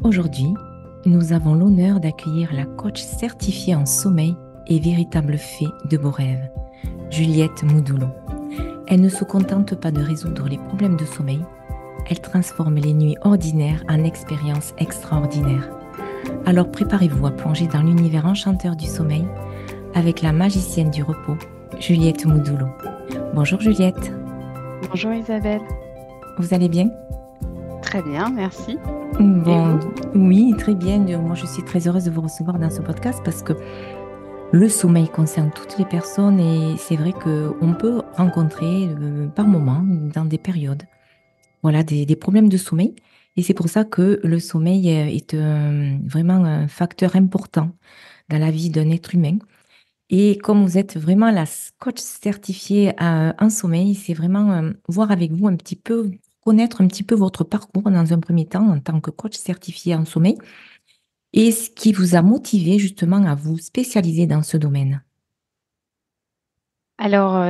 Aujourd'hui, nous avons l'honneur d'accueillir la coach certifiée en sommeil et véritable fée de beaux rêves, Juliette Moudoulot. Elle ne se contente pas de résoudre les problèmes de sommeil, elle transforme les nuits ordinaires en expériences extraordinaires. Alors préparez-vous à plonger dans l'univers enchanteur du sommeil avec la magicienne du repos, Juliette Moudoulot. Bonjour Juliette, Bonjour Isabelle. vous allez bien? Très bien, merci. Et Bon, vous? oui, très bien. Moi, je suis très heureuse de vous recevoir dans ce podcast parce que le sommeil concerne toutes les personnes et c'est vrai qu'on peut rencontrer par moment, dans des périodes, voilà, des problèmes de sommeil. Et c'est pour ça que le sommeil est vraiment un facteur important dans la vie d'un être humain. Et comme vous êtes vraiment la coach certifiée en sommeil, c'est vraiment voir avec vous un petit peu, connaître un petit peu votre parcours dans un premier temps en tant que coach certifié en sommeil et ce qui vous a motivé justement à vous spécialiser dans ce domaine. Alors,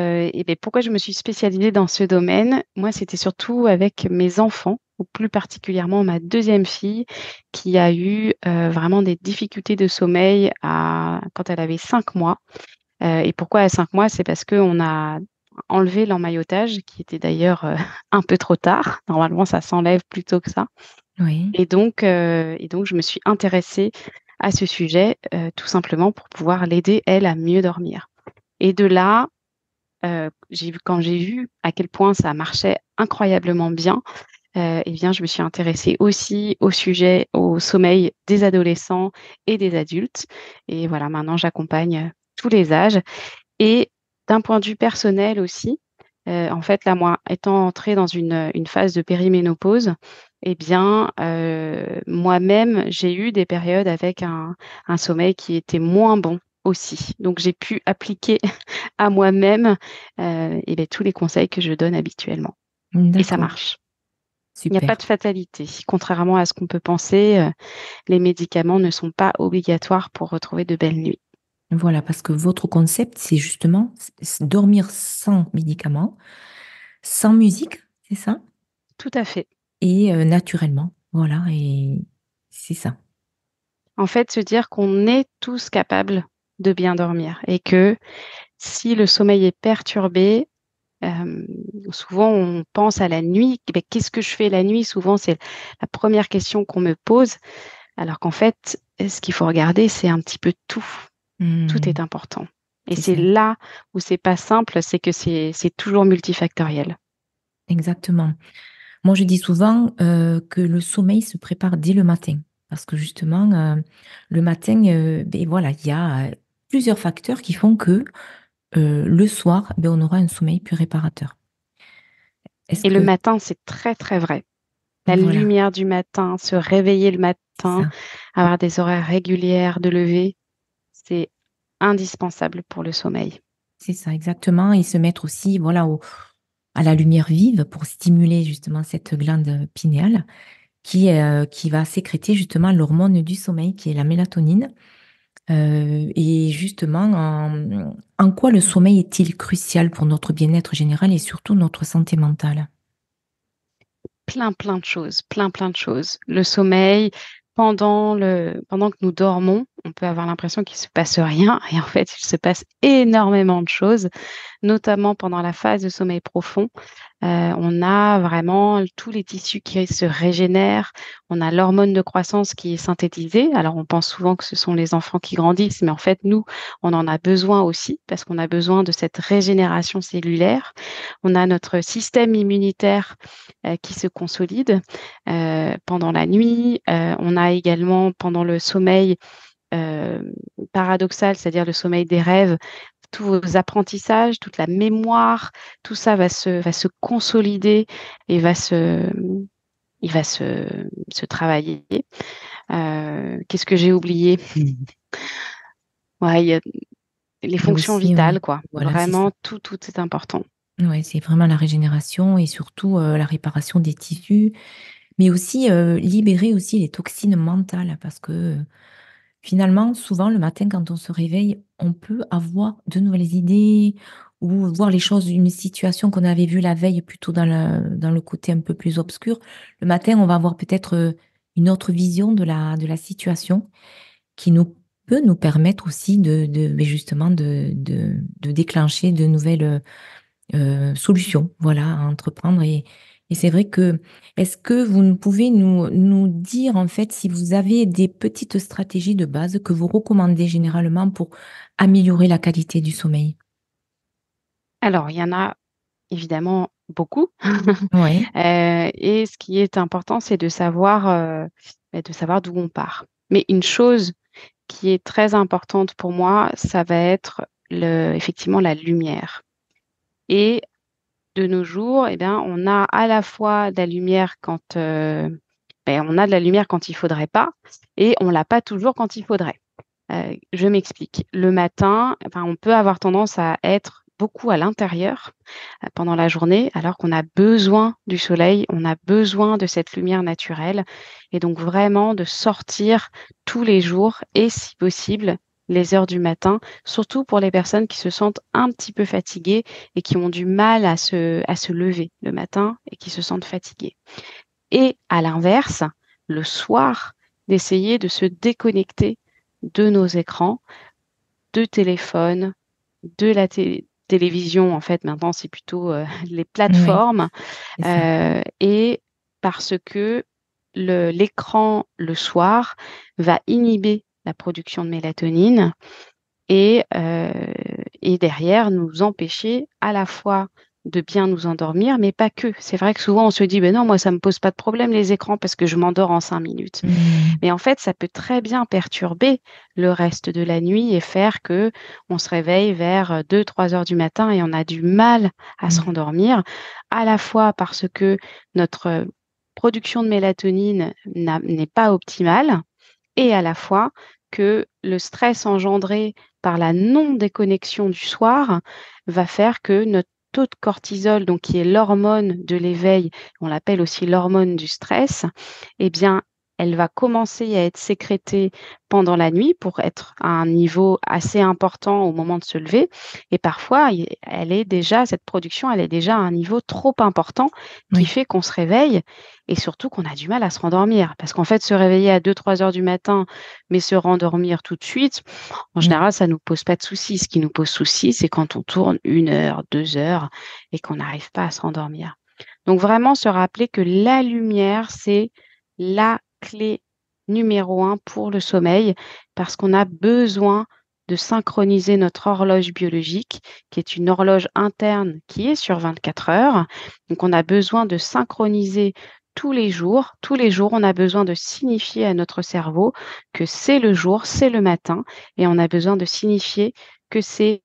pourquoi je me suis spécialisée dans ce domaine? Moi, c'était surtout avec mes enfants, ou plus particulièrement ma deuxième fille, qui a eu vraiment des difficultés de sommeil quand elle avait 5 mois. Et pourquoi à 5 mois? C'est parce qu'on a enlevé l'emmaillotage, qui était d'ailleurs un peu trop tard. Normalement, ça s'enlève plus tôt que ça. Oui, Et donc, je me suis intéressée à ce sujet, tout simplement pour pouvoir l'aider, elle, à mieux dormir. Et de là, quand j'ai vu à quel point ça marchait incroyablement bien, eh bien, je me suis intéressée aussi au sommeil des adolescents et des adultes. Et voilà, maintenant, j'accompagne tous les âges. Et d'un point de vue personnel aussi, en fait, là, moi, étant entrée dans une phase de périménopause, eh bien, moi-même, j'ai eu des périodes avec un sommeil qui était moins bon aussi. Donc j'ai pu appliquer à moi-même, tous les conseils que je donne habituellement et ça d'accord, marche. Il n'y a pas super. de fatalité. Contrairement à ce qu'on peut penser, les médicaments ne sont pas obligatoires pour retrouver de belles nuits. Voilà, parce que votre concept, c'est justement dormir sans médicaments, sans musique, c'est ça? Tout à fait. Et naturellement, voilà, et c'est ça. En fait, se dire qu'on est tous capables de bien dormir et que si le sommeil est perturbé, euh, souvent on pense à la nuit. Eh ben, qu'est-ce que je fais la nuit? Souvent, c'est la première question qu'on me pose, alors qu'en fait, ce qu'il faut regarder, c'est un petit peu tout. Tout est Hmm, important. Et c'est c'est ça, là où c'est pas simple, c'est que c'est toujours multifactoriel. exactement. Moi, je dis souvent que le sommeil se prépare dès le matin, parce que justement, le matin, ben voilà, il y a plusieurs facteurs qui font que le soir, ben, on aura un sommeil plus réparateur. Est-ce Et le que, matin, c'est très, très vrai. La voilà, lumière du matin, se réveiller le c'est matin, ça, avoir des horaires régulières de lever, c'est indispensable pour le sommeil. c'est ça, exactement, et se mettre aussi, voilà, à la lumière vive pour stimuler justement cette glande pinéale qui va sécréter justement l'hormone du sommeil, qui est la mélatonine. Et justement, en quoi le sommeil est-il crucial pour notre bien-être général et surtout notre santé mentale? Plein, plein de choses, plein, plein de choses. Le sommeil, pendant que nous dormons, on peut avoir l'impression qu'il se passe rien et en fait, il se passe énormément de choses, notamment pendant la phase de sommeil profond. On a vraiment tous les tissus qui se régénèrent. On a l'hormone de croissance qui est synthétisée. Alors, on pense souvent que ce sont les enfants qui grandissent, mais en fait, nous, on en a besoin aussi parce qu'on a besoin de cette régénération cellulaire. On a notre système immunitaire qui se consolide pendant la nuit. On a également pendant le sommeil euh, paradoxal, c'est-à-dire le sommeil des rêves, tous vos apprentissages, toute la mémoire, tout ça va se consolider et il va se travailler. Qu'est-ce que j'ai oublié? Ouais, il y a les Il y a fonctions aussi, vitales, quoi. voilà, c'est ça. Vraiment, tout est important. Ouais, c'est vraiment la régénération et surtout la réparation des tissus, mais aussi libérer aussi les toxines mentales parce que finalement, souvent le matin, quand on se réveille, on peut avoir de nouvelles idées ou voir les choses, une situation qu'on avait vue la veille plutôt dans le côté un peu plus obscur. Le matin, on va avoir peut-être une autre vision de la situation qui peut nous permettre aussi mais justement de déclencher de nouvelles solutions, voilà, à entreprendre. Et c'est vrai que, est-ce que vous pouvez nous dire en fait si vous avez des petites stratégies de base que vous recommandez généralement pour améliorer la qualité du sommeil? Alors, il y en a évidemment beaucoup. Oui, Et ce qui est important, c'est de savoir d'où on part. Mais une chose qui est très importante pour moi, ça va être effectivement la lumière. Et de nos jours, eh bien, on a à la fois de la lumière on a de la lumière quand il faudrait pas, et on l'a pas toujours quand il faudrait. Je m'explique. Le matin, enfin, on peut avoir tendance à être beaucoup à l'intérieur pendant la journée, alors qu'on a besoin du soleil, on a besoin de cette lumière naturelle, et donc vraiment de sortir tous les jours et si possible les heures du matin, surtout pour les personnes qui se sentent un petit peu fatiguées et qui ont du mal à se lever le matin et qui se sentent fatiguées. Et à l'inverse, le soir, d'essayer de se déconnecter de nos écrans, de téléphone, de la télévision. En fait, maintenant, c'est plutôt les oui, plateformes. c'est ça. Et parce que l'écran, le soir, va inhiber la production de mélatonine et, euh, et derrière nous empêcher à la fois de bien nous endormir, mais pas que. C'est vrai que souvent on se dit, ben non, moi ça me pose pas de problème les écrans parce que je m'endors en 5 minutes. Hmm, Mais en fait, ça peut très bien perturber le reste de la nuit et faire que on se réveille vers 2, 3 heures du matin et on a du mal à se oui, rendormir, à la fois parce que notre production de mélatonine n'est pas optimale et à la fois que le stress engendré par la non-déconnexion du soir va faire que notre taux de cortisol, donc qui est l'hormone de l'éveil, on l'appelle aussi l'hormone du stress, eh bien, elle va commencer à être sécrétée pendant la nuit pour être à un niveau assez important au moment de se lever. Et parfois, cette production, elle est déjà à un niveau trop important qui oui, fait qu'on se réveille et surtout qu'on a du mal à se rendormir. Parce qu'en fait, se réveiller à 2, 3 heures du matin, mais se rendormir tout de suite, en non, général, ça ne nous pose pas de soucis. Ce qui nous pose souci, c'est quand on tourne 1 heure, 2 heures et qu'on n'arrive pas à se rendormir. Donc vraiment se rappeler que la lumière, c'est la clé numéro un pour le sommeil parce qu'on a besoin de synchroniser notre horloge biologique, qui est une horloge interne qui est sur 24 heures. Donc on a besoin de synchroniser tous les jours. Tous les jours, on a besoin de signifier à notre cerveau que c'est le jour, c'est le matin, et on a besoin de signifier que c'est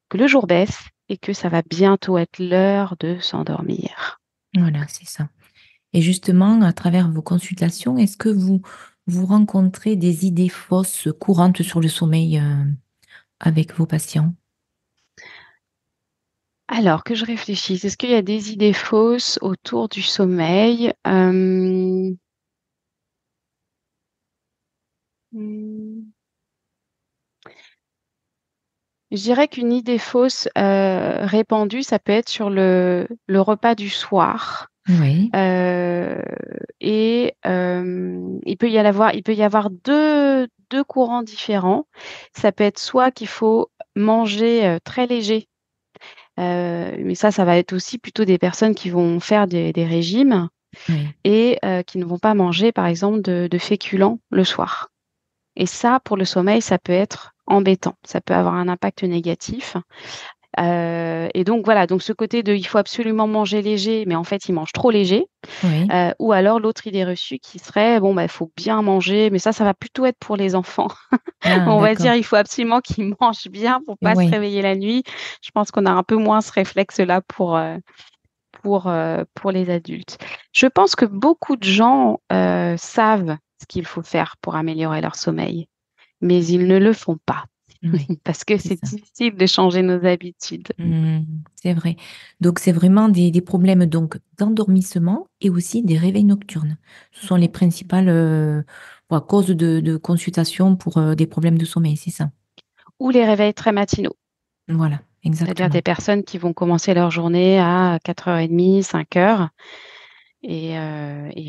que le jour baisse et que ça va bientôt être l'heure de s'endormir. voilà, c'est ça. Et justement, à travers vos consultations, est-ce que vous rencontrez des idées fausses courantes sur le sommeil avec vos patients? Alors que je réfléchisse, est-ce qu'il y a des idées fausses autour du sommeil? Mmh, je dirais qu'une idée fausse, répandue, ça peut être sur le repas du soir. Oui, Heu il peut y avoir deux courants différents. Ça peut être soit qu'il faut manger, très léger, mais ça va être aussi plutôt des personnes qui vont faire des régimes oui, et qui ne vont pas manger, par exemple, de féculents le soir. Et ça, pour le sommeil, ça peut être embêtant. Ça peut avoir un impact négatif. Et donc voilà, donc ce côté de: «Il faut absolument manger léger», mais en fait, ils mangent trop léger. oui. Ou alors l'autre idée reçue qui serait: «Bon, bah, il faut bien manger», mais ça va plutôt être pour les enfants. Ah, On va d'accord. dire: «Il faut absolument qu'ils mangent bien pour pas se Oui, réveiller la nuit». Je pense qu'on a un peu moins ce réflexe-là pour les adultes. Je pense que beaucoup de gens, savent ce qu'il faut faire pour améliorer leur sommeil, mais ils ne le font pas oui, parce que c'est c'est ça. difficile de changer nos habitudes. Hmm, c'est vrai. Donc, c'est vraiment des problèmes donc d'endormissement et aussi des réveils nocturnes. Ce sont les principales causes de consultation pour des problèmes de sommeil, c'est ça. Ou les réveils très matinaux, Voilà, c'est-à-dire des exactement. personnes qui vont commencer leur journée à 4h30, 5h Et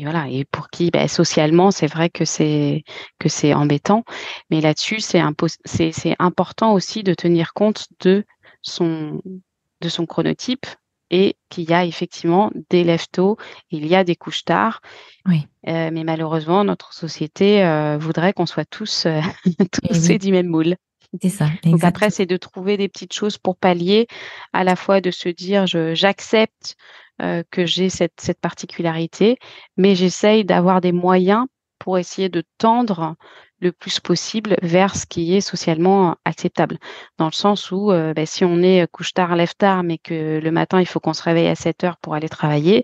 voilà. Et pour qui, ben, socialement, c'est vrai que c'est embêtant. Mais là-dessus, c'est important aussi de tenir compte son, de son chronotype et qu'il y a effectivement des lève-tôt, il y a des couches tard. Oui, Mais malheureusement, notre société voudrait qu'on soit tous, et tous oui, faits du même moule. c'est ça, Donc après, exactement. c'est de trouver des petites choses pour pallier, à la fois de se dire, j'accepte que j'ai cette particularité, mais j'essaye d'avoir des moyens pour essayer de tendre le plus possible vers ce qui est socialement acceptable. Dans le sens où, ben, si on est couche tard, lève tard, mais que le matin, il faut qu'on se réveille à 7 heures pour aller travailler,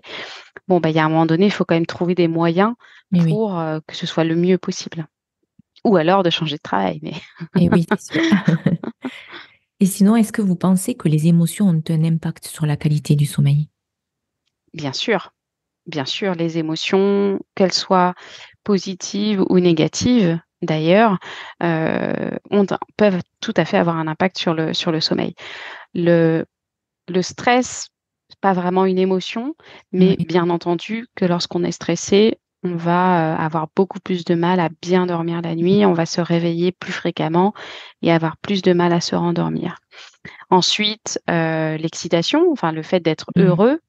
bon, ben, il y a un moment donné, il faut quand même trouver des moyens Mais oui, pour que ce soit le mieux possible. Ou alors de changer de travail, mais et oui, c'est sûr. Et sinon, est-ce que vous pensez que les émotions ont un impact sur la qualité du sommeil? bien sûr. Bien sûr, les émotions, qu'elles soient positives ou négatives, d'ailleurs, peuvent tout à fait avoir un impact sur le sommeil. Le, le stress, c'est pas vraiment une émotion, mais Oui, bien entendu que lorsqu'on est stressé, on va avoir beaucoup plus de mal à bien dormir la nuit, on va se réveiller plus fréquemment et avoir plus de mal à se rendormir. Ensuite, l'excitation, enfin le fait d'être mm, heureux,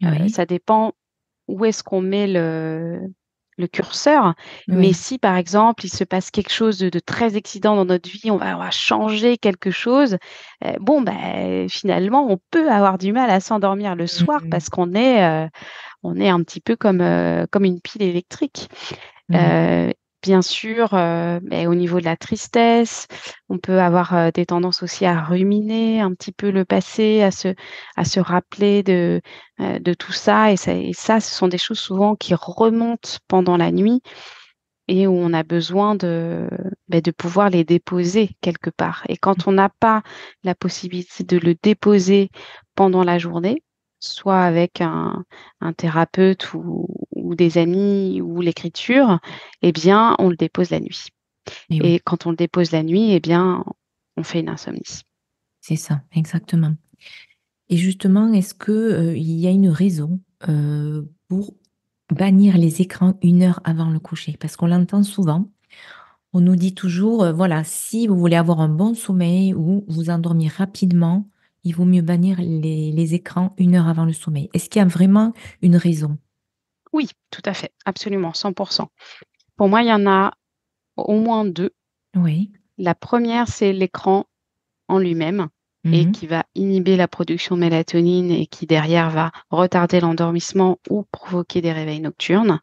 oui, ça dépend où est-ce qu'on met le curseur. Mais oui, si, par exemple, il se passe quelque chose de très excitant dans notre vie, on va changer quelque chose, bon, ben, finalement, on peut avoir du mal à s'endormir le soir mm, parce on est un petit peu comme une pile électrique. oui, Heu, Bien sûr, beh, au niveau de la tristesse, on peut avoir, des tendances aussi à ruminer un petit peu le passé, à se rappeler de tout ça et ça, ce sont des choses souvent qui remontent pendant la nuit et où on a besoin de pouvoir les déposer quelque part et quand on n'a pas la possibilité de le déposer pendant la journée, soit avec un thérapeute ou des amis ou l'écriture, eh bien, on le dépose la nuit et oui, et quand on le dépose la nuit, eh bien, on fait une insomnie. c'est ça, exactement. Et justement, est-ce que, il y a une raison pour bannir les écrans 1 heure avant le coucher? Parce qu'on l'entend souvent. On nous dit toujours, voilà, si vous voulez avoir un bon sommeil ou vous endormir rapidement, il vaut mieux bannir les écrans 1 heure avant le sommeil. Est-ce qu'il y a vraiment une raison? Oui, tout à fait, absolument, 100%. Pour moi, il y en a au moins 2. Oui. La première, c'est l'écran en lui-même et Mhm. qui va inhiber la production de mélatonine et qui derrière va retarder l'endormissement ou provoquer des réveils nocturnes.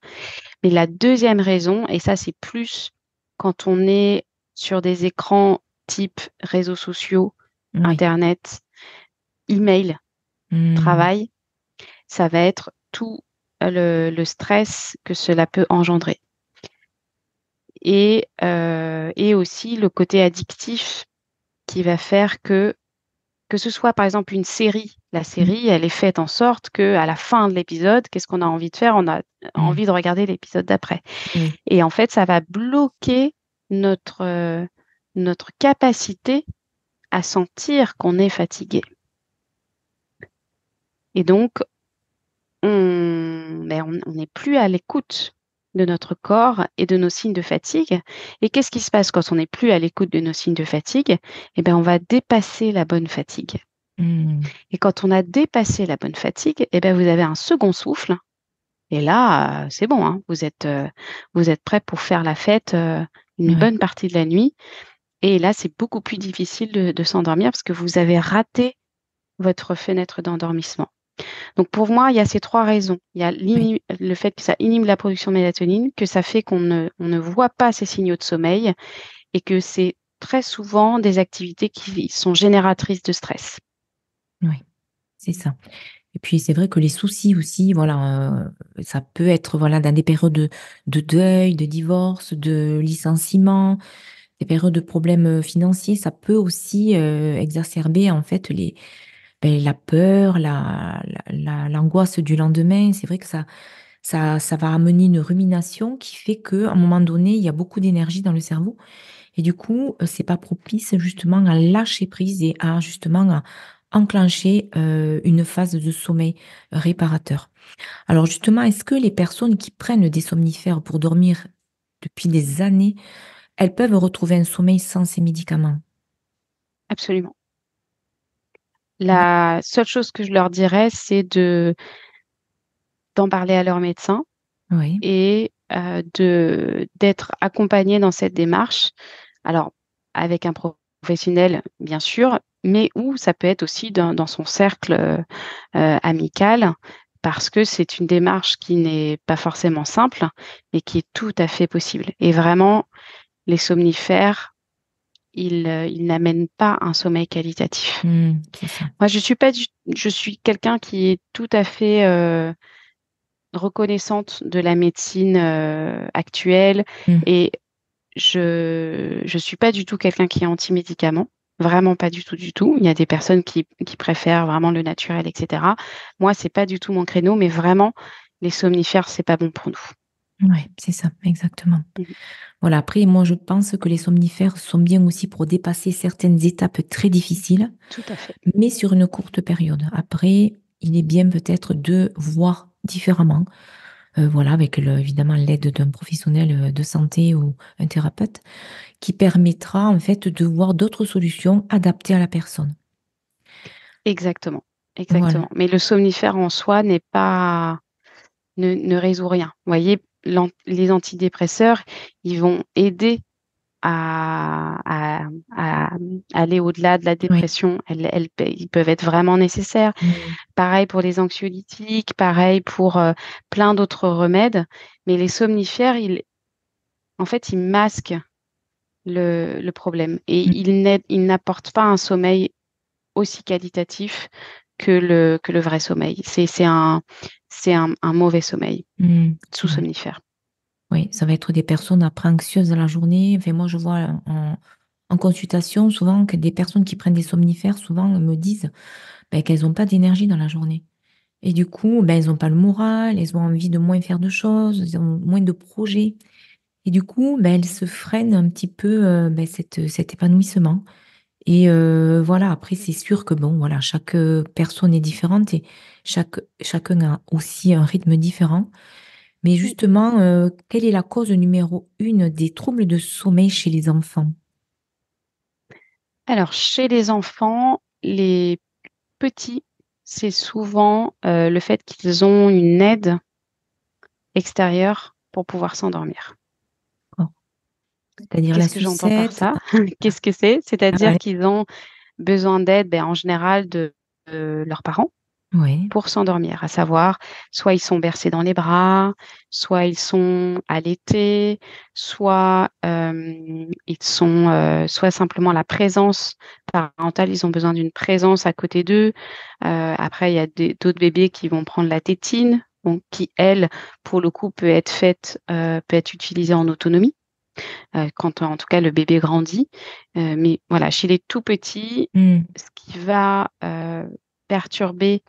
Mais la deuxième raison, et ça c'est plus quand on est sur des écrans type réseaux sociaux, Oui. internet, email, Mhm. travail, ça va être tout le stress que cela peut engendrer. Et aussi le côté addictif qui va faire que ce soit par exemple une série, la Mhm. série, elle est faite en sorte que à la fin de l'épisode, qu'est-ce qu'on a envie de faire? On a Mhm. envie de regarder l'épisode d'après. Oui. Et en fait, ça va bloquer notre, notre capacité à sentir qu'on est fatigué. Et donc, on n'est plus à l'écoute de notre corps et de nos signes de fatigue. Et qu'est-ce qui se passe quand on n'est plus à l'écoute de nos signes de fatigue? Eh bien, on va dépasser la bonne fatigue. Mhm. Et quand on a dépassé la bonne fatigue, eh ben, vous avez un second souffle. Et là, c'est bon, hein, vous êtes prêt pour faire la fête une Oui. bonne partie de la nuit. Et là, c'est beaucoup plus difficile de s'endormir parce que vous avez raté votre fenêtre d'endormissement. Donc pour moi, il y a ces trois raisons. Il y a Oui. le fait que ça inhibe la production de mélatonine, que ça fait on ne voit pas ces signaux de sommeil et que c'est très souvent des activités qui sont génératrices de stress. Oui. C'est ça. Et puis c'est vrai que les soucis aussi, voilà, ça peut être voilà dans des périodes de deuil, de divorce, de licenciement, des périodes de problèmes financiers, ça peut aussi exacerber en fait la peur, l'angoisse du lendemain. C'est vrai que ça va amener une rumination qui fait que à un moment donné, il y a beaucoup d'énergie dans le cerveau et du coup, c'est pas propice justement à lâcher prise et à justement enclencher une phase de sommeil réparateur. Alors justement, est-ce que les personnes qui prennent des somnifères pour dormir depuis des années, elles peuvent retrouver un sommeil sans ces médicaments? Absolument. La seule chose que je leur dirais, c'est d'en parler à leur médecin Oui. et d'être accompagné dans cette démarche. Alors, avec un professionnel, bien sûr, mais où ça peut être aussi dans son cercle amical, parce que c'est une démarche qui n'est pas forcément simple, mais qui est tout à fait possible. Et vraiment, les somnifères, ils n'amènent pas un sommeil qualitatif. C'est ça. Moi, je suis quelqu'un qui est tout à fait reconnaissante de la médecine actuelle Mm. et je suis pas du tout quelqu'un qui est anti-médicament, vraiment pas du tout, du tout. Il y a des personnes qui préfèrent vraiment le naturel, etc. Moi, c'est pas du tout mon créneau, mais vraiment, les somnifères, c'est pas bon pour nous. Ouais, c'est ça, exactement. Mhm. Voilà, après, moi, je pense que les somnifères sont bien aussi pour dépasser certaines étapes très difficiles, Tout à fait. mais sur une courte période. Après, il est bien peut-être de voir différemment, voilà, avec évidemment l'aide d'un professionnel de santé ou un thérapeute, qui permettra en fait de voir d'autres solutions adaptées à la personne. Exactement, exactement. Voilà. Mais le somnifère en soi ne résout rien. Vous voyez, les antidépresseurs, ils vont aider à, à aller au-delà de la Oui. dépression. Ils peuvent être vraiment nécessaires. Mm. Pareil pour les anxiolytiques, pareil pour plein d'autres remèdes. Mais les somnifères, en fait, ils masquent le problème et Mm. ils n'apportent pas un sommeil aussi qualitatif que le vrai sommeil. C'est un mauvais sommeil C'est sous vrai. somnifère. Oui, ça va être des personnes après anxieuses dans la journée. Enfin, moi, je vois en consultation souvent que des personnes qui prennent des somnifères souvent me disent ben, qu'elles n'ont pas d'énergie dans la journée. Et du coup, ben, elles n'ont pas le moral, elles ont envie de moins faire de choses, elles ont moins de projets. Et du coup, ben, elles se freinent un petit peu ben, cet épanouissement. Et voilà, après, c'est sûr que bon, voilà, chaque personne est différente et chacun a aussi un rythme différent. Mais justement, quelle est la cause numéro une des troubles de sommeil chez les enfants? Alors, chez les enfants, les petits, c'est souvent le fait qu'ils ont une aide extérieure pour pouvoir s'endormir. Oh, c'est-à-dire la Qu'est-ce que j'entends par sucette? ça? Ah, Qu'est-ce que c'est? ah C'est-à-dire ouais. qu'ils ont besoin d'aide, en général, de leurs parents Ouais. pour s'endormir, à savoir, soit ils sont bercés dans les bras, soit ils sont allaités, soit soit simplement la présence parentale, ils ont besoin d'une présence à côté d'eux. Après, il y a d'autres bébés qui vont prendre la tétine, donc qui, elle, pour le coup, peut être utilisée en autonomie, quand en tout cas le bébé grandit. Mais voilà, chez les tout petits, Hmm. ce qui va perturber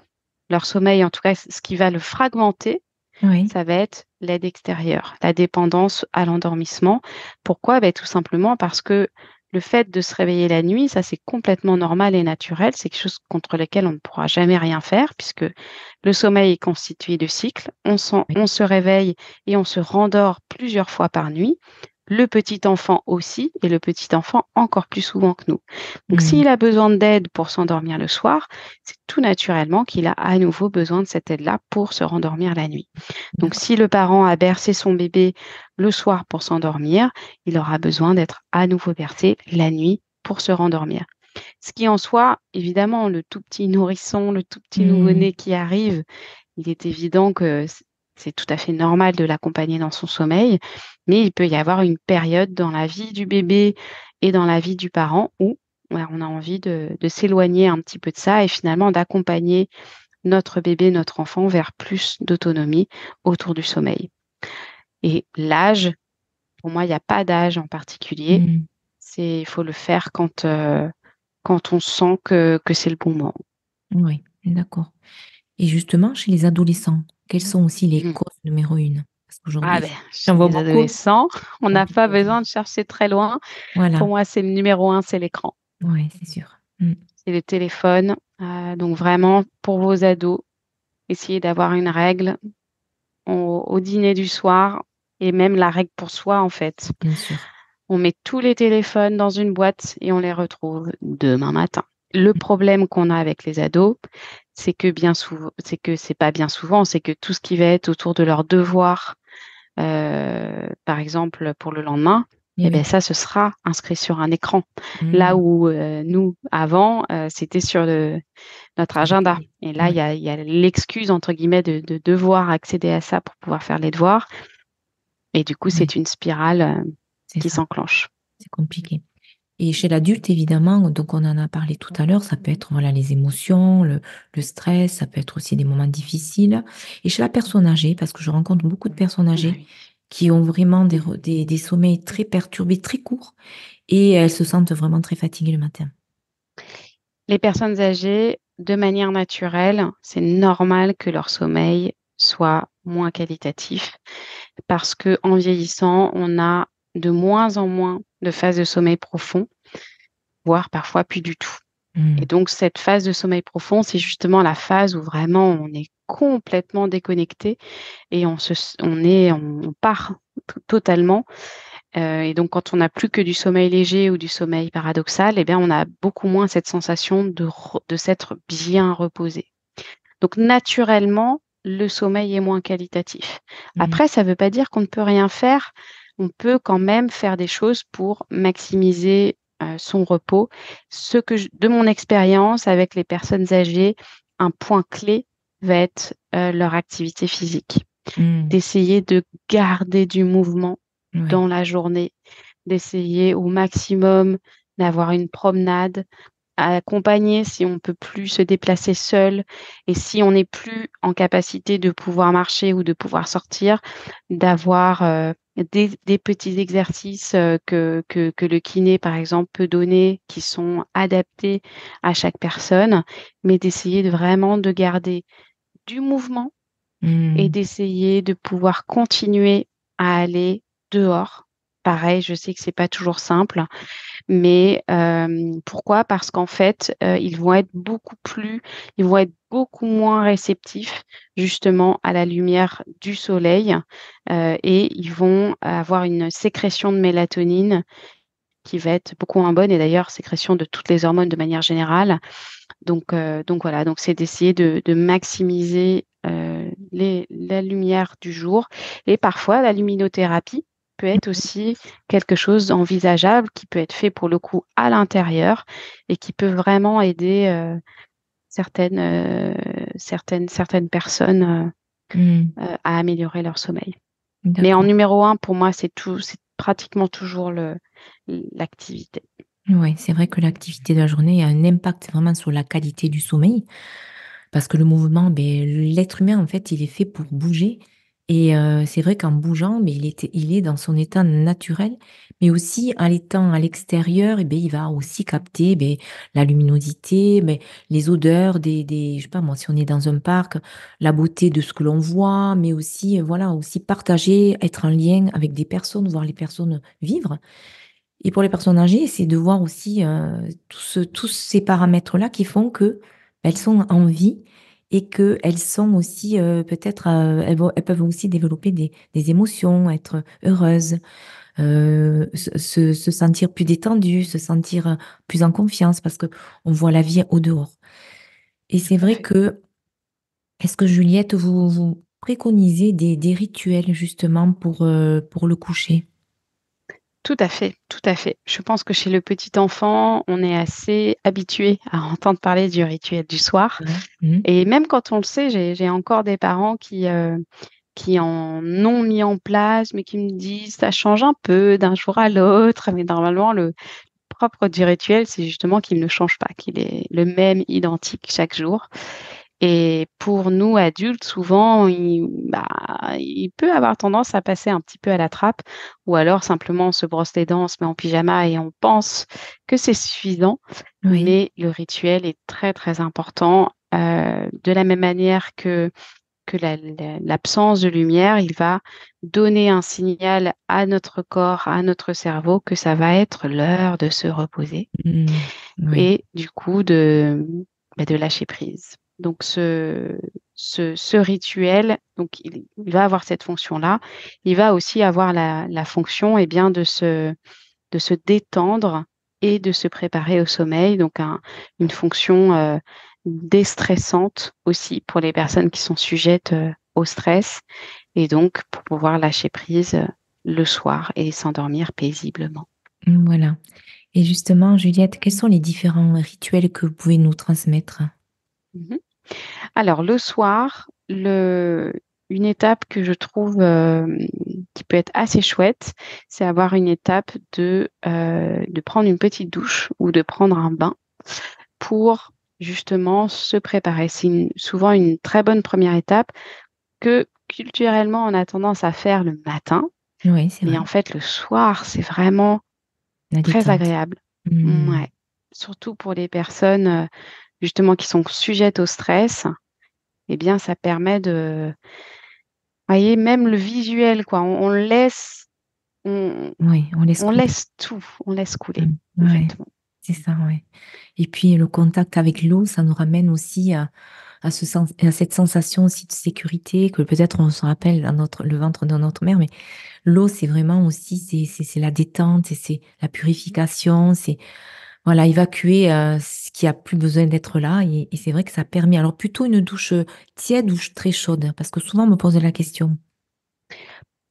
leur sommeil, en tout cas, ce qui va le fragmenter, Oui. ça va être l'aide extérieure, la dépendance à l'endormissement. Pourquoi? Ben, tout simplement parce que le fait de se réveiller la nuit, ça c'est complètement normal et naturel. C'est quelque chose contre lequel on ne pourra jamais rien faire puisque le sommeil est constitué de cycles. Oui. On se réveille et on se rendort plusieurs fois par nuit. Le petit enfant aussi, et le petit enfant encore plus souvent que nous. Donc, Hmm. s'il a besoin d'aide pour s'endormir le soir, c'est tout naturellement qu'il a à nouveau besoin de cette aide-là pour se rendormir la nuit. Donc, D'accord. si le parent a bercé son bébé le soir pour s'endormir, il aura besoin d'être à nouveau bercé la nuit pour se rendormir. Ce qui en soi, évidemment, le tout petit nourrisson, le tout petit Hmm. nouveau-né qui arrive, il est évident que c'est tout à fait normal de l'accompagner dans son sommeil, mais il peut y avoir une période dans la vie du bébé et dans la vie du parent où ouais, on a envie de s'éloigner un petit peu de ça et finalement d'accompagner notre bébé, notre enfant vers plus d'autonomie autour du sommeil. Et l'âge, pour moi, il n'y a pas d'âge en particulier. Hmm. Il faut le faire quand on sent que c'est le bon moment. Oui, d'accord. Et justement, chez les adolescents, quelles sont aussi les Mhm. causes numéro une? Parce Ah ben, qu'aujourd'hui, j'en chez vois les beaucoup. adolescents, on n'a pas Compliqué, besoin ça. de chercher très loin. Pour Voilà. moi, c'est le numéro un, c'est l'écran. Oui, c'est sûr. Hmm. C'est le téléphone. Donc vraiment, pour vos ados, essayez d'avoir une règle au dîner du soir et même la règle pour soi, en fait. Bien sûr. On met tous les téléphones dans une boîte et on les retrouve demain matin. Le problème qu'on a avec les ados, c'est que bien souvent, c'est que c'est pas bien souvent, c'est que tout ce qui va être autour de leurs devoirs, par exemple pour le lendemain, Eh eh oui. ben ça, ce sera inscrit sur un écran. Là Mm. où nous, avant, c'était sur notre Sur le agenda. cahier. Et là, Ouais, il y a l'excuse, entre guillemets, de devoir accéder à ça pour pouvoir faire les devoirs. Et du coup, ouais, c'est une spirale c'est qui ça. s'enclenche. C'est compliqué. Et chez l'adulte, évidemment, donc on en a parlé tout à l'heure, ça peut être voilà, les émotions, le stress, ça peut être aussi des moments difficiles. Et chez la personne âgée, parce que je rencontre beaucoup de personnes âgées Oui. qui ont vraiment des sommeils très perturbés, très courts, et elles se sentent vraiment très fatiguées le matin. Les personnes âgées, de manière naturelle, c'est normal que leur sommeil soit moins qualitatif parce que en vieillissant, on a de moins en moins de phases de sommeil profond, voire parfois plus du tout. Et Mm. donc, cette phase de sommeil profond, c'est justement la phase où vraiment on est complètement déconnecté et on part totalement. Et donc, quand on n'a plus que du sommeil léger ou du sommeil paradoxal, eh bien, on a beaucoup moins cette sensation de s'être bien reposé. Donc, naturellement, le sommeil est moins qualitatif. Mm. Après, ça ne veut pas dire qu'on ne peut rien faire. On peut quand même faire des choses pour maximiser son repos. De mon expérience avec les personnes âgées, un point clé va être leur activité physique, Mm. d'essayer de garder du mouvement Ouais. dans la journée, d'essayer au maximum d'avoir une promenade, accompagner si on ne peut plus se déplacer seul et si on n'est plus en capacité de pouvoir marcher ou de pouvoir sortir, d'avoir des petits exercices que le kiné, par exemple, peut donner qui sont adaptés à chaque personne, mais d'essayer vraiment de garder du mouvement et Mm. d'essayer de pouvoir continuer à aller dehors. Pareil, je sais que c'est pas toujours simple, mais pourquoi? Parce qu'en fait, ils vont être beaucoup moins réceptifs justement à la lumière du soleil et ils vont avoir une sécrétion de mélatonine qui va être beaucoup moins bonne et d'ailleurs sécrétion de toutes les hormones de manière générale. Donc voilà, donc c'est d'essayer de maximiser la lumière du jour. Et parfois, la luminothérapie peut être aussi quelque chose d'envisageable qui peut être fait pour le coup à l'intérieur et qui peut vraiment aider certaines personnes Mm. à améliorer leur sommeil. Mais en D'accord. numéro un, pour moi, c'est pratiquement toujours l'activité. Ouais, c'est vrai que l'activité de la journée a un impact vraiment sur la qualité du sommeil. Parce que le mouvement, ben, l'être humain, en fait, il est fait pour bouger. Et c'est vrai qu'en bougeant, ben, il est dans son état naturel, mais aussi en étant à l'extérieur, et ben, il va aussi capter ben, la luminosité, ben, les odeurs je sais pas moi, si on est dans un parc, la beauté de ce que l'on voit, mais aussi, voilà, aussi partager, être en lien avec des personnes, voir les personnes vivre. Et pour les personnes âgées, c'est de voir aussi tous ces paramètres-là qui font que elles sont en vie et qu'elles sont aussi peut-être, elles peuvent aussi développer des émotions, être heureuses, se sentir plus détendues, se sentir plus en confiance parce que on voit la vie au dehors. Et Tout c'est à vrai fait. que, est-ce que Juliette, vous préconisez des rituels justement pour le coucher? Tout à fait, tout à fait. Je pense que chez le petit enfant, on est assez habitué à entendre parler du rituel du soir. Ouais. Mhm. Et même quand on le sait, j'ai encore des parents qui en ont mis en place, mais qui me disent ça change un peu d'un jour à l'autre. Mais normalement, le propre du rituel, c'est justement qu'il ne change pas, qu'il est le même, identique chaque jour. Et pour nous adultes, souvent, il peut avoir tendance à passer un petit peu à la trappe, ou alors simplement on se brosse les dents, on se met en pyjama et on pense que c'est suffisant. Oui. Mais le rituel est très très important. De la même manière que l'absence de lumière, il va donner un signal à notre corps, à notre cerveau que ça va être l'heure de se reposer Mhm. Oui. et du coup de lâcher prise. Donc, ce rituel, donc, il va avoir cette fonction-là. Il va aussi avoir la fonction de se détendre et de se préparer au sommeil. Donc, une fonction déstressante aussi pour les personnes qui sont sujettes au stress et donc pour pouvoir lâcher prise le soir et s'endormir paisiblement. Voilà. Et justement, Juliette, quels sont les différents rituels que vous pouvez nous transmettre? Mhm. Alors, le soir, une étape que je trouve qui peut être assez chouette, c'est avoir une étape de prendre une petite douche ou de prendre un bain pour justement se préparer. C'est souvent une très bonne première étape que culturellement on a tendance à faire le matin, Oui, c'est mais vrai. en fait le soir, c'est vraiment La très détente. agréable. Hmm. Ouais. Surtout pour les personnes justement qui sont sujettes au stress, eh bien ça permet de, voyez, même le visuel, quoi. On, Oui, on laisse on couler. laisse tout, on laisse couler, Hmm. Ouais, exactement. c'est ça, ouais. Et puis le contact avec l'eau, ça nous ramène aussi à cette sensation aussi de sécurité que peut-être on se rappelle dans le ventre de notre mère, mais l'eau, c'est vraiment aussi, c'est la détente, et c'est la purification, c'est voilà, évacuer ce qui a plus besoin d'être là. Et c'est vrai que ça permet, alors plutôt une douche tiède ou très chaude, parce que souvent on me pose la question.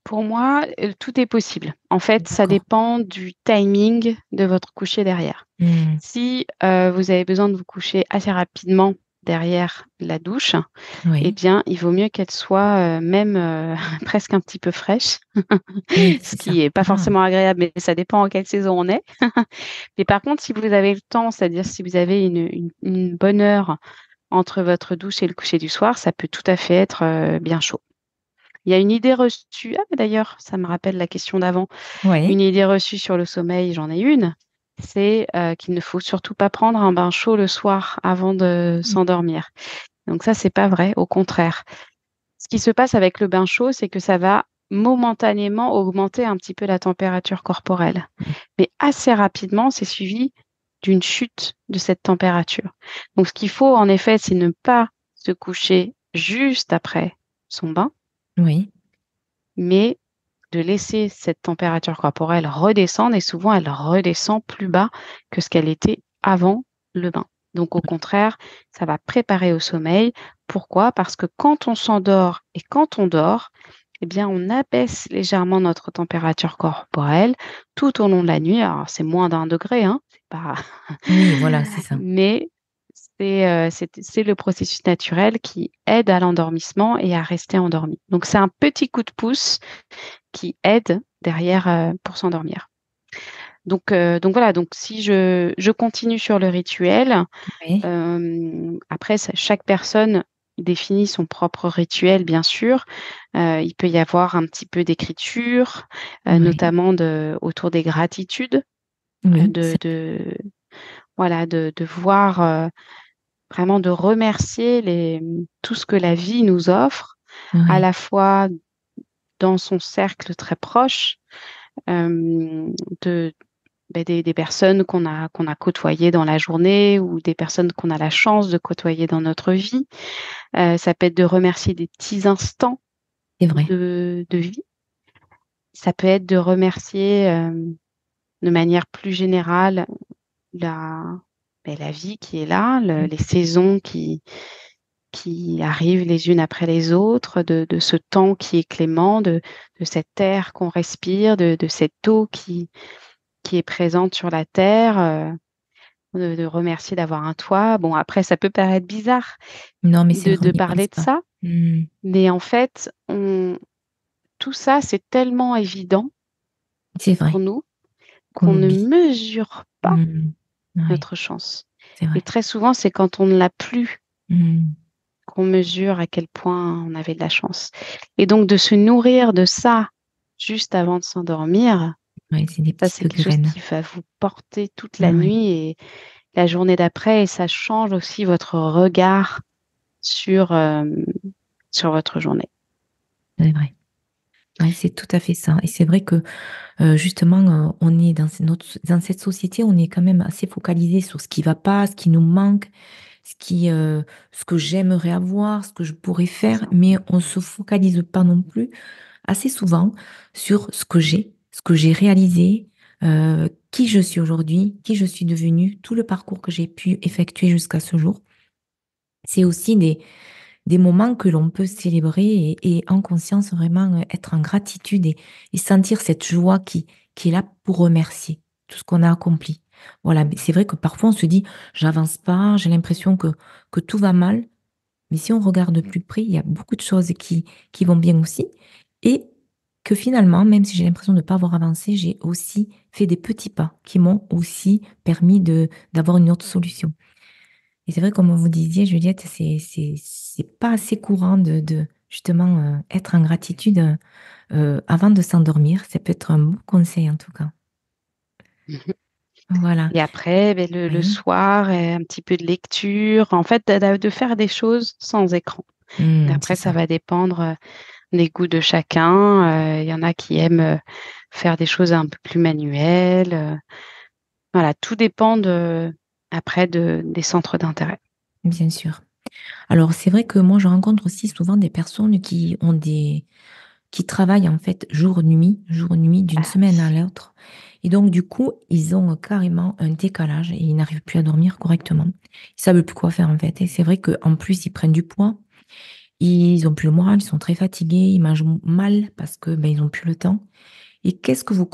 Pour moi, tout est possible. En fait, ça D'accord. dépend du timing de votre coucher derrière. Hmm. Si vous avez besoin de vous coucher assez rapidement derrière la douche, eh Oui, bien, il vaut mieux qu'elle soit même presque un petit peu fraîche, oui, ce c'est ça. qui n'est pas Ah, forcément agréable, mais ça dépend en quelle saison on est. Mais par contre, si vous avez le temps, c'est-à-dire si vous avez une bonne heure entre votre douche et le coucher du soir, ça peut tout à fait être bien chaud. Il y a une idée reçue, ah, mais d'ailleurs, ça me rappelle la question d'avant, une oui. idée reçue sur le sommeil, j'en ai une, c'est qu'il ne faut surtout pas prendre un bain chaud le soir avant de s'endormir. Donc ça, c'est pas vrai, au contraire. Ce qui se passe avec le bain chaud, c'est que ça va momentanément augmenter un petit peu la température corporelle. Mais assez rapidement, c'est suivi d'une chute de cette température. Donc ce qu'il faut, en effet, c'est ne pas se coucher juste après son bain, Oui, mais de laisser cette température corporelle redescendre et souvent elle redescend plus bas que ce qu'elle était avant le bain. Donc au contraire, ça va préparer au sommeil. Pourquoi? Parce que quand on s'endort et quand on dort, eh bien on abaisse légèrement notre température corporelle tout au long de la nuit. Alors c'est moins d'1 degré, hein, c'est pas oui, voilà, c'est ça. mais c'est le processus naturel qui aide à l'endormissement et à rester endormi. Donc c'est un petit coup de pouce qui aide derrière pour s'endormir. Donc voilà, donc si je continue sur le rituel, Oui, après chaque personne définit son propre rituel, bien sûr. Il peut y avoir un petit peu d'écriture, oui, notamment autour des gratitudes, oui, de voilà, de voir vraiment de remercier tout ce que la vie nous offre, à oui, la fois dans son cercle très proche, de des personnes qu'on a côtoyées dans la journée ou des personnes qu'on a la chance de côtoyer dans notre vie. Ça peut être de remercier des petits instants c'est vrai. de vie. Ça peut être de remercier de manière plus générale la, la vie qui est là, les saisons qui arrivent les unes après les autres, de ce temps qui est clément, de cet air qu'on respire, de cette eau qui est présente sur la terre. De remercier d'avoir un toit. Bon, après, ça peut paraître bizarre Non, mais c'est vrai, on de n'y pense parler de pas. ça, Hmm. mais en fait, tout ça, c'est tellement évident C'est pour vrai nous qu'on qu'on ne oublie. mesure pas Hmm. Oui, notre chance. c'est Et vrai. très souvent, c'est quand on ne l'a plus Hmm. qu'on mesure à quel point on avait de la chance. Et donc, de se nourrir de ça juste avant de s'endormir, Oui, c'est des ça, c'est petites quelque chose graines. qui va vous porter toute la Oui, nuit et la journée d'après, et ça change aussi votre regard sur, sur votre journée. c'est vrai. Oui, c'est tout à fait ça. Et c'est vrai que justement, on est dans dans cette société, on est quand même assez focalisé sur ce qui va pas, ce qui nous manque. ce que j'aimerais avoir, ce que je pourrais faire, mais on ne se focalise pas non plus assez souvent sur ce que j'ai réalisé, qui je suis aujourd'hui, qui je suis devenue, tout le parcours que j'ai pu effectuer jusqu'à ce jour. C'est aussi des moments que l'on peut célébrer et en conscience vraiment être en gratitude et sentir cette joie qui est là pour remercier tout ce qu'on a accompli. Voilà, mais c'est vrai que parfois on se dit, j'avance pas, j'ai l'impression que tout va mal, mais si on regarde de plus près, il y a beaucoup de choses qui vont bien aussi et que finalement, même si j'ai l'impression de ne pas avoir avancé, j'ai aussi fait des petits pas qui m'ont aussi permis d'avoir une autre solution. Et c'est vrai, comme vous disiez, Juliette, c'est pas assez courant de justement être en gratitude avant de s'endormir. Ça peut être un bon conseil en tout cas. Mhm. Voilà. Et après, ben, le Oui. soir, un petit peu de lecture. En fait, de faire des choses sans écran. C'est Après, ça ça. va dépendre des goûts de chacun. Il y en a qui aiment faire des choses un peu plus manuelles. Voilà, tout dépend après des centres d'intérêt. Bien sûr. Alors, c'est vrai que moi, je rencontre aussi souvent des personnes qui travaillent en fait jour-nuit, d'une Ah semaine à oui. l'autre. Et donc, du coup, ils ont carrément un décalage et ils n'arrivent plus à dormir correctement. Ils savent plus quoi faire en fait. Et c'est vrai qu'en plus, ils prennent du poids. Ils ont plus le moral, ils sont très fatigués, ils mangent mal parce que ben, ils ont plus le temps. Et qu'est-ce que vous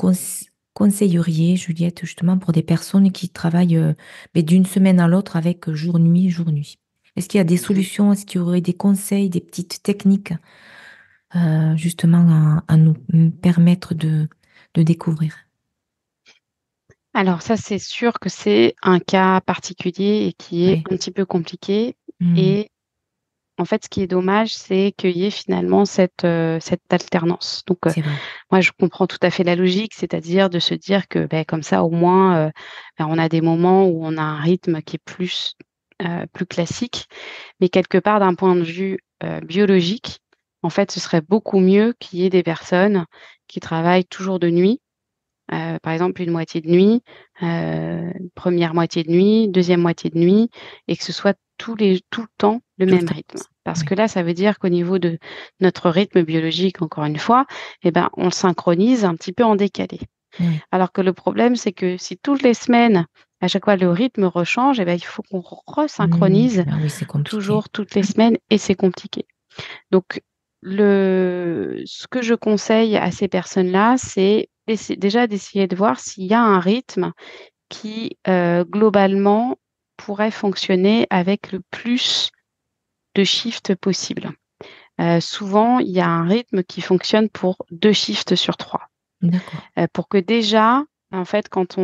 conseilleriez, Juliette, justement pour des personnes qui travaillent ben, d'une semaine à l'autre avec jour-nuit, jour-nuit? Est-ce qu'il y a des Mhm. solutions? Est-ce qu'il y aurait des conseils, des petites techniques justement à nous permettre de découvrir? Alors ça, c'est sûr que c'est un cas particulier et qui est Oui, un petit peu compliqué. hmm, Et en fait, ce qui est dommage, c'est qu'il y ait finalement cette alternance. Donc, c'est vrai. moi, je comprends tout à fait la logique, c'est-à-dire de se dire que ben, comme ça, au moins, ben, on a des moments où on a un rythme qui est plus classique. Mais quelque part, d'un point de vue biologique, en fait, ce serait beaucoup mieux qu'il y ait des personnes qui travaillent toujours de nuit, par exemple une moitié de nuit, première moitié de nuit, deuxième moitié de nuit, et que ce soit tout le temps le Tout le même temps. rythme. Parce Oui, que là, ça veut dire qu'au niveau de notre rythme biologique, encore une fois, eh ben, on le synchronise un petit peu en décalé. oui. Alors que le problème, c'est que si toutes les semaines, à chaque fois le rythme rechange, eh ben, il faut qu'on resynchronise Ah oui, c'est compliqué. toujours toutes les semaines et c'est compliqué. Donc, ce que je conseille à ces personnes-là, c'est déjà d'essayer de voir s'il y a un rythme qui, globalement, pourrait fonctionner avec le plus de shifts possible. Souvent, il y a un rythme qui fonctionne pour 2 shifts sur 3. D'accord. Pour que déjà, en fait, quand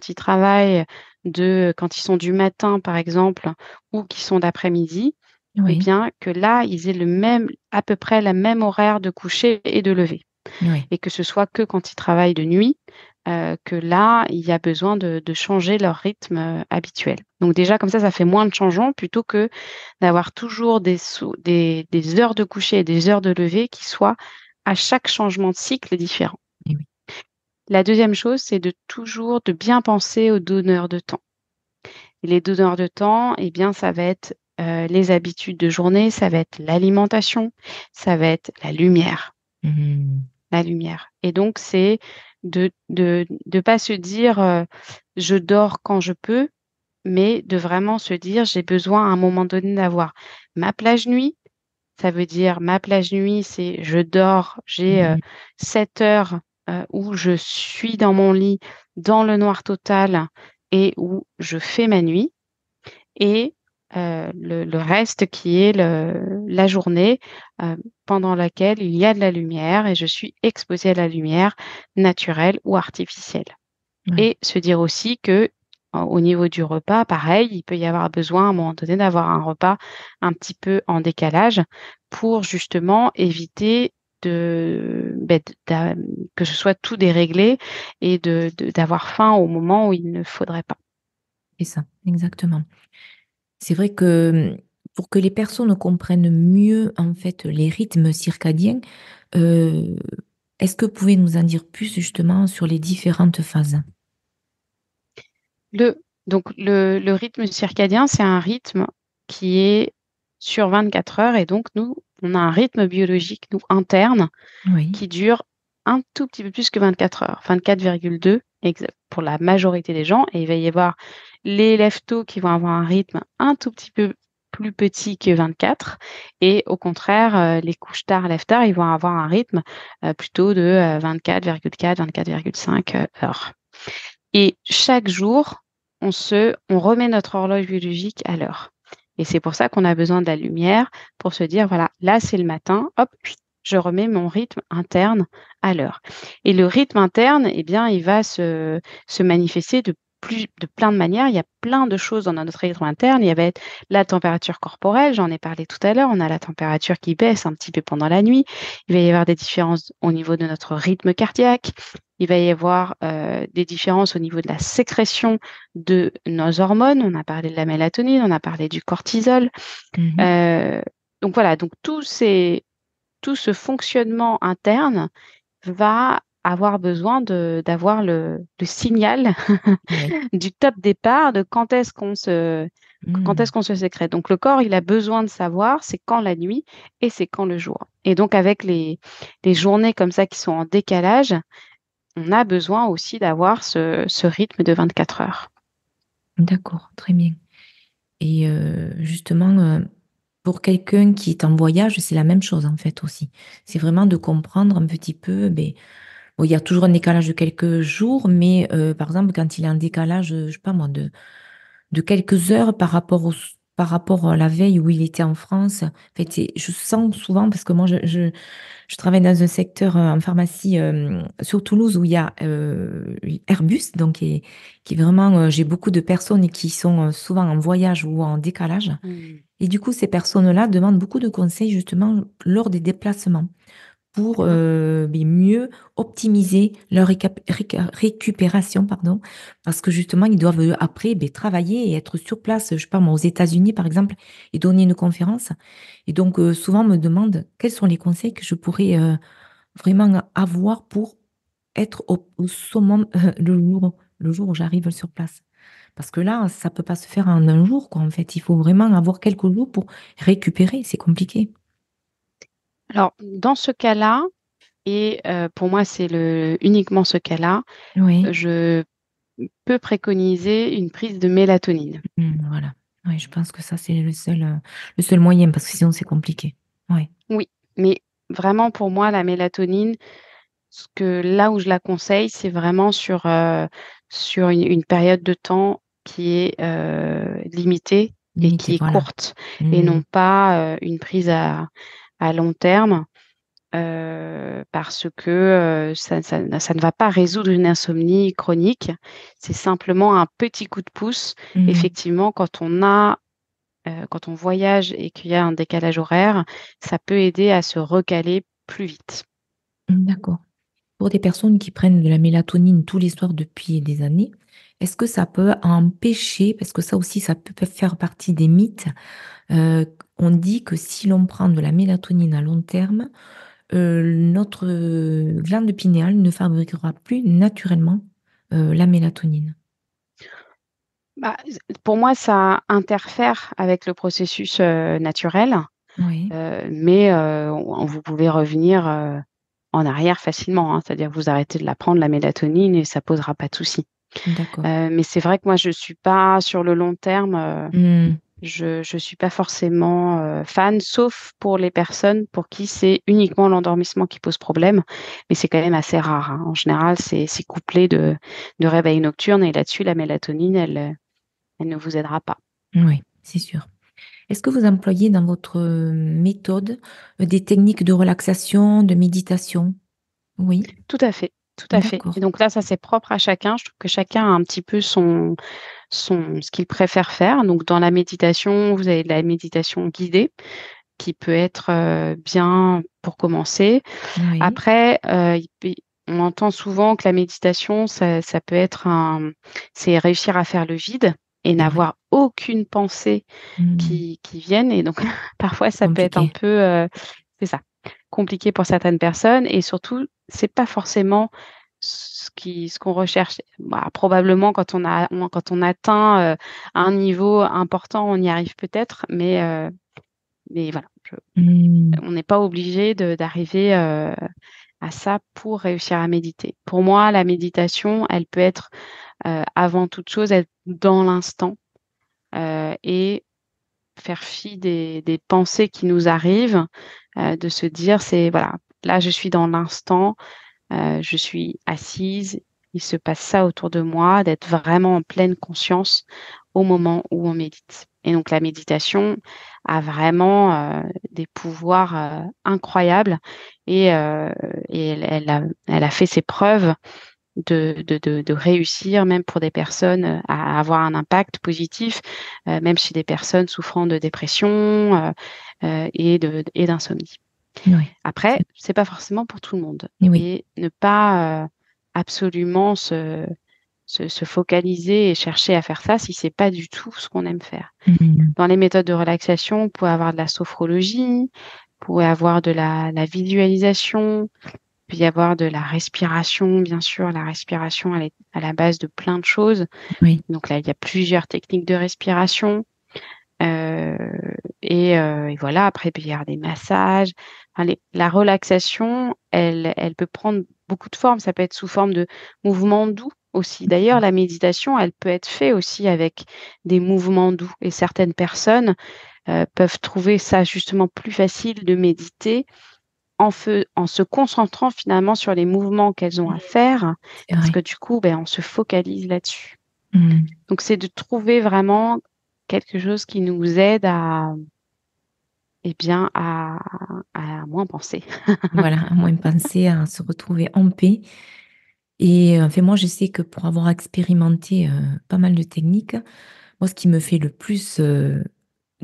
ils travaillent quand ils sont du matin, par exemple, ou qu'ils sont d'après-midi, eh Oui, bien, que là, ils aient à peu près la même horaire de coucher et de lever. oui. Et que ce soit que quand ils travaillent de nuit, que là, il y a besoin de changer leur rythme, habituel. Donc déjà, comme ça fait moins de changements plutôt que d'avoir toujours des heures de coucher et des heures de lever qui soient à chaque changement de cycle différents. Eh oui. La deuxième chose, c'est de bien penser aux donneurs de temps. Et les donneurs de temps, eh bien, ça va être, les habitudes de journée, ça va être l'alimentation, ça va être la lumière. Mhm. La lumière. Et donc, c'est de pas se dire, «Je dors quand je peux», mais de vraiment se dire: «J'ai besoin à un moment donné d'avoir ma plage nuit». Ça veut dire ma plage nuit, c'est je dors, j'ai, Mhm. 7 heures, où je suis dans mon lit, dans le noir total et où je fais ma nuit et le reste qui est la journée, pendant laquelle il y a de la lumière et je suis exposée à la lumière naturelle ou artificielle. Ouais, Et se dire aussi que, au niveau du repas, pareil, il peut y avoir besoin à un moment donné d'avoir un repas un petit peu en décalage pour justement éviter beh, que ce soit tout déréglé et d'avoir faim au moment où il ne faudrait pas. c'est ça, exactement. C'est vrai que pour que les personnes comprennent mieux en fait les rythmes circadiens, euh, est-ce que vous pouvez nous en dire plus justement sur les différentes phases? Le donc le rythme circadien, c'est un rythme. qui est sur 24 heures. Et donc, nous, on a un rythme biologique, nous, interne, Oui. qui dure un tout petit peu plus que 24 heures, 24,2 pour la majorité des gens. Et il va y avoir les lève-tôt qui vont avoir un rythme un tout petit peu plus petit que 24. Et au contraire, les couches-tard, lève-tard, ils vont avoir un rythme plutôt de 24,4, 24,5 heures. Et chaque jour, on remet notre horloge biologique à l'heure. Et c'est pour ça qu'on a besoin de la lumière pour se dire, voilà, là c'est le matin, hop, je remets mon rythme interne à l'heure. Et le rythme interne, eh bien, il va se manifester de plein de manières. Il y a plein de choses dans notre rythme interne. Il y va être la température corporelle, j'en ai parlé tout à l'heure. On a la température qui baisse un petit peu pendant la nuit. Il va y avoir des différences au niveau de notre rythme cardiaque. Il va y avoir des différences au niveau de la sécrétion de nos hormones. On a parlé de la mélatonine, on a parlé du cortisol. Mhm. Euh, donc voilà, donc tout ce fonctionnement interne va avoir besoin d'avoir le signal Oui. du top départ de quand est-ce Mm. qu'on se sécrète. Donc le corps, il a besoin de savoir c'est quand la nuit et c'est quand le jour. Et donc avec les journées comme ça qui sont en décalage, on a besoin aussi d'avoir ce rythme de 24 heures. D'accord, très bien. Et justement, pour quelqu'un qui est en voyage, c'est la même chose en fait aussi. C'est vraiment de comprendre un petit peu, ben, bon, il y a toujours un décalage de quelques jours, mais par exemple, quand il y a un décalage, je sais pas moi, de quelques heures par rapport à la veille où il était en France, en fait, je sens souvent, parce que moi, je travaille dans un secteur en pharmacie sur Toulouse où il y a Airbus, donc qui est vraiment, j'ai beaucoup de personnes qui sont souvent en voyage ou en décalage. Mm. Et du coup, ces personnes-là demandent beaucoup de conseils justement lors des déplacements pour Bien. mieux optimiser leur récupération, pardon, parce que justement, ils doivent après travailler et être sur place, je sais pas moi, aux États-Unis par exemple, et donner une conférence. Et donc, souvent, on me demande quels sont les conseils que je pourrais vraiment avoir pour être au summum le jour où j'arrive sur place. Parce que là, ça peut pas se faire en un jour, quoi, en fait. Il faut vraiment avoir quelques jours pour récupérer. C'est compliqué. Alors, dans ce cas-là, et pour moi, c'est uniquement ce cas-là, Oui. je peux préconiser une prise de mélatonine. Voilà. Oui, je pense que ça, c'est le seul moyen, parce que sinon, c'est compliqué. Oui. Oui, mais vraiment pour moi, la mélatonine, là où je la conseille, c'est vraiment sur une période de temps qui est limitée et Limité, qui est voilà. courte, et Hmm. non pas une prise à long terme. Parce que ça ne va pas résoudre une insomnie chronique. C'est simplement un petit coup de pouce. Hmm. Effectivement, quand on voyage et qu'il y a un décalage horaire, ça peut aider à se recaler plus vite. D'accord. Pour des personnes qui prennent de la mélatonine tous les soirs depuis des années, est-ce que ça peut empêcher, parce que ça aussi, ça peut faire partie des mythes, euh, on dit que si l'on prend de la mélatonine à long terme, notre glande pinéale ne fabriquera plus naturellement la mélatonine. Bah, pour moi, ça interfère avec le processus naturel, Oui, mais vous pouvez revenir en arrière facilement, hein. C'est-à-dire que vous arrêtez de la prendre, la mélatonine, et ça posera pas de souci. d'accord. Mais c'est vrai que moi, je suis pas sur le long terme, Hmm. je suis pas forcément fan, sauf pour les personnes pour qui c'est uniquement l'endormissement qui pose problème. Mais c'est quand même assez rare, hein. En général, c'est couplé de réveil nocturne, et là-dessus, la mélatonine, elle ne vous aidera pas. Oui, c'est sûr. Est-ce que vous employez dans votre méthode des techniques de relaxation, de méditation? Oui, Tout à fait, tout à fait. Et d'accord. donc là, ça, c'est propre à chacun. Je trouve que chacun a un petit peu ce qu'il préfère faire. Donc dans la méditation, vous avez de la méditation guidée qui peut être bien pour commencer. Oui, Après, on entend souvent que la méditation, ça peut être c'est réussir à faire le vide et c'est vrai. n'avoir aucune pensée Hmm. qui vienne. Et donc, parfois, ça peut être un Compliqué. peu, c'est ça, compliqué pour certaines personnes. Et surtout, c'est pas forcément ce qu'on recherche. Bah, probablement quand on atteint un niveau important, on y arrive peut-être, mais voilà, Hmm. on n'est pas obligé d'arriver à ça pour réussir à méditer. Pour moi, la méditation, elle peut être avant toute chose, être dans l'instant et faire fi des pensées qui nous arrivent, de se dire, c'est voilà, là je suis dans l'instant, je suis assise, il se passe ça autour de moi, d'être vraiment en pleine conscience au moment où on médite. Et donc la méditation a vraiment des pouvoirs incroyables et elle a fait ses preuves de réussir, même pour des personnes, à avoir un impact positif, même chez des personnes souffrant de dépression et d'insomnie. Oui, Après, c'est pas forcément pour tout le monde oui. et ne pas absolument se focaliser et chercher à faire ça si c'est pas du tout ce qu'on aime faire. Hmm. Dans les méthodes de relaxation, vous pouvez avoir de la sophrologie, vous pouvez avoir de la visualisation, il peut y avoir de la respiration, bien sûr. La respiration, elle est à la base de plein de choses. Oui, Donc là, il y a plusieurs techniques de respiration. Euh, et voilà, après, il peut y avoir des massages. Enfin, la relaxation, elle peut prendre beaucoup de formes. Ça peut être sous forme de mouvements doux aussi. D'ailleurs, la méditation, elle peut être faite aussi avec des mouvements doux. Et certaines personnes peuvent trouver ça justement plus facile de méditer en se concentrant finalement sur les mouvements qu'elles ont à faire, c'est parce vrai. que du coup, ben, on se focalise là-dessus. Hmm. Donc, c'est de trouver vraiment quelque chose qui nous aide à, eh bien, à moins penser. Voilà, à moins penser à se retrouver en paix. Et enfin, moi, je sais que pour avoir expérimenté pas mal de techniques, moi, ce qui me fait le plus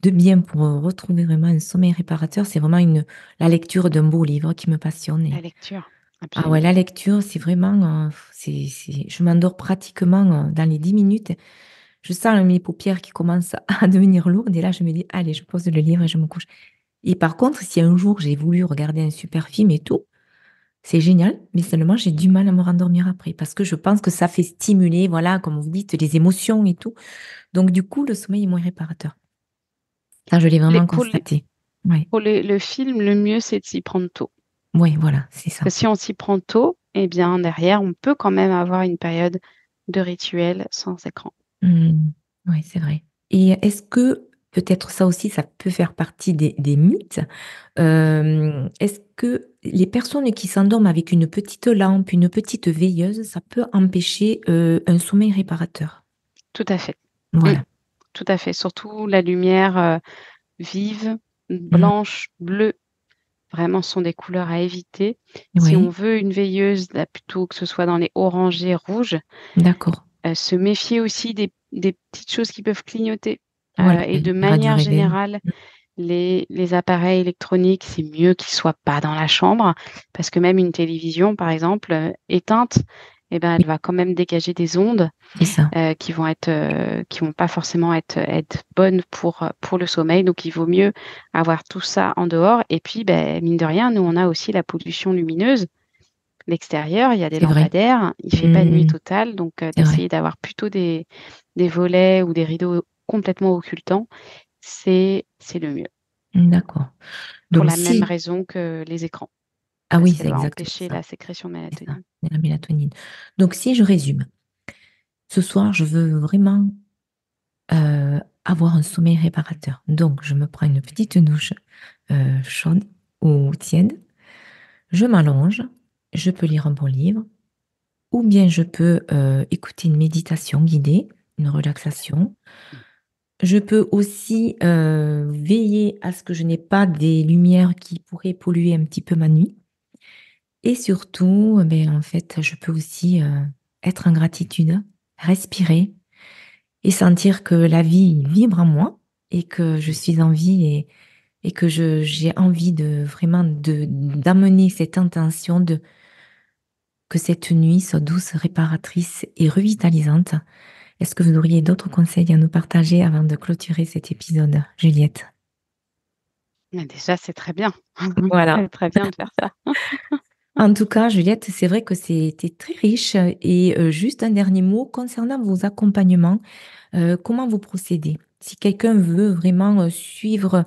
de bien pour retrouver vraiment un sommeil réparateur, c'est vraiment la lecture d'un beau livre qui me passionne. La Et, lecture, ah ouais, absolument. la lecture, c'est vraiment, je m'endors pratiquement dans les 10 minutes. Je sens mes paupières qui commencent à devenir lourdes et là, je me dis, allez, je pose le livre et je me couche. Et par contre, si un jour j'ai voulu regarder un super film et tout, c'est génial, mais seulement j'ai du mal à me rendormir après parce que je pense que ça fait stimuler, voilà, comme vous dites, les émotions et tout. Donc, du coup, le sommeil est moins réparateur. Ça, je l'ai Les- vraiment pour les- constaté. Ouais, pour le film, le mieux, c'est de s'y prendre tôt. ouais, voilà, c'est Parce que ça. si on s'y prend tôt, eh bien, derrière, on peut quand même avoir une période de rituel sans écran. Oui, c'est vrai. Et est-ce que peut-être ça aussi, ça peut faire partie des mythes? Est-ce que les personnes qui s'endorment avec une petite lampe, une petite veilleuse, ça peut empêcher un sommeil réparateur? Tout à fait. Mm, Voilà. tout à fait. Surtout la lumière vive, Mm. blanche, bleue. Vraiment, ce sont des couleurs à éviter. Si on Oui, veut une veilleuse, là, plutôt que ce soit dans les orangés rouges, d'accord. se méfier aussi des petites choses qui peuvent clignoter. Voilà, Et il de y aura du manière réveil. générale, les appareils électroniques, c'est mieux qu'ils soient pas dans la chambre, parce que même une télévision, par exemple, éteinte, eh ben, Oui, elle va quand même dégager des ondes c'est ça. qui vont pas forcément être bonnes pour le sommeil. Donc, il vaut mieux avoir tout ça en dehors. Et puis, ben, mine de rien, nous, on a aussi la pollution lumineuse. L'extérieur, il y a des C'est vrai. lampadaires, il fait pas nuit Mm, totale. Donc, c'est vrai. d'essayer d'avoir plutôt des volets ou des rideaux complètement occultants, c'est le mieux. D'accord. Pour Donc, la même si... raison que les écrans, Ah parce oui, qu'elle c'est va exactement empêcher ça. la sécrétion de C'est ça, mélatonine. c'est la mélatonine. Donc, si je résume, ce soir, je veux vraiment avoir un sommeil réparateur. Donc, je me prends une petite douche chaude ou tiède, je m'allonge, je peux lire un bon livre, ou bien je peux écouter une méditation guidée, une relaxation. Je peux aussi veiller à ce que je n'ai pas des lumières qui pourraient polluer un petit peu ma nuit. Et surtout, en fait, je peux aussi être en gratitude, respirer et sentir que la vie vibre en moi et que je suis en vie et que j'ai envie de vraiment d'amener cette intention de que cette nuit soit douce, réparatrice et revitalisante. Est-ce que vous auriez d'autres conseils à nous partager avant de clôturer cet épisode, Juliette? Mais déjà, c'est très bien. Voilà. C'est très bien de faire ça. En tout cas, Juliette, c'est vrai que c'était très riche. Et juste un dernier mot concernant vos accompagnements. Comment vous procédez? Si quelqu'un veut vraiment suivre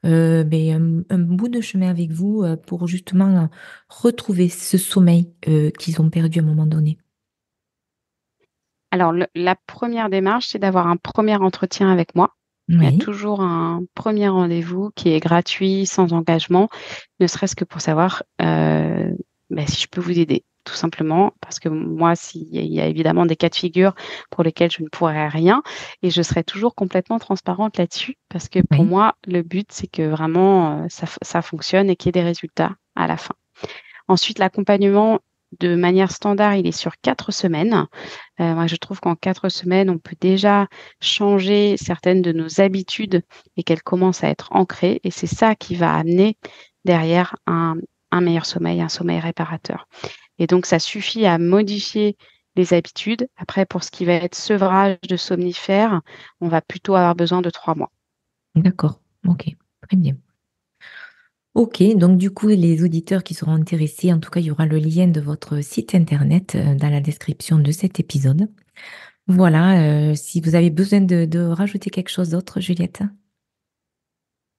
un bout de chemin avec vous pour justement retrouver ce sommeil qu'ils ont perdu à un moment donné. Alors, la première démarche, c'est d'avoir un premier entretien avec moi. Il y a Oui, toujours un premier rendez-vous qui est gratuit, sans engagement, ne serait-ce que pour savoir si je peux vous aider, tout simplement. Parce que moi, il y a évidemment des cas de figure pour lesquels je ne pourrais rien et je serai toujours complètement transparente là-dessus. Parce que pour oui, moi, le but, c'est que vraiment ça fonctionne et qu'il y ait des résultats à la fin. Ensuite, l'accompagnement, de manière standard, il est sur 4 semaines. Moi, je trouve qu'en 4 semaines, on peut déjà changer certaines de nos habitudes et qu'elles commencent à être ancrées. Et c'est ça qui va amener derrière un meilleur sommeil, un sommeil réparateur. Et donc, ça suffit à modifier les habitudes. Après, pour ce qui va être sevrage de somnifères, on va plutôt avoir besoin de 3 mois. d'accord. Ok, très bien. Ok, donc du coup, les auditeurs qui seront intéressés, en tout cas, il y aura le lien de votre site internet dans la description de cet épisode. Voilà, si vous avez besoin de rajouter quelque chose d'autre, Juliette?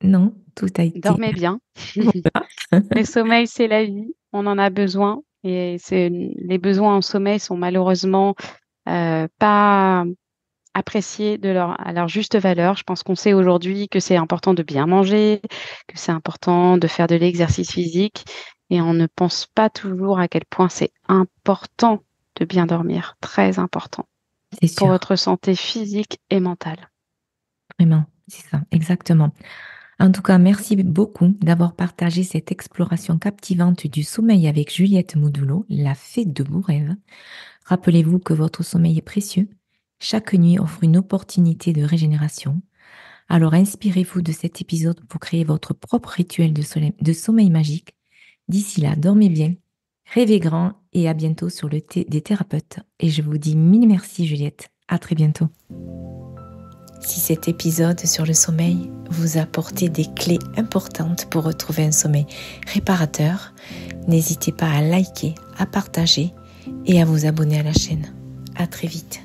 Non, tout a été. Dormez bien. Voilà. Le sommeil, c'est la vie. On en a besoin. Et les besoins en sommeil sont malheureusement pas appréciés à leur juste valeur. Je pense qu'on sait aujourd'hui que c'est important de bien manger, que c'est important de faire de l'exercice physique. Et on ne pense pas toujours à quel point c'est important de bien dormir. Très important C'est pour sûr, votre santé physique et mentale. vraiment, c'est ça, exactement. En tout cas, merci beaucoup d'avoir partagé cette exploration captivante du sommeil avec Juliette Modulo, la fée de vos rêves. Rappelez-vous que votre sommeil est précieux. Chaque nuit offre une opportunité de régénération. Alors inspirez-vous de cet épisode pour créer votre propre rituel de sommeil magique. D'ici là, dormez bien, rêvez grand et à bientôt sur le thé des thérapeutes. Et je vous dis mille merci Juliette. À très bientôt. Si cet épisode sur le sommeil vous a apporté des clés importantes pour retrouver un sommeil réparateur, n'hésitez pas à liker, à partager et à vous abonner à la chaîne. À très vite.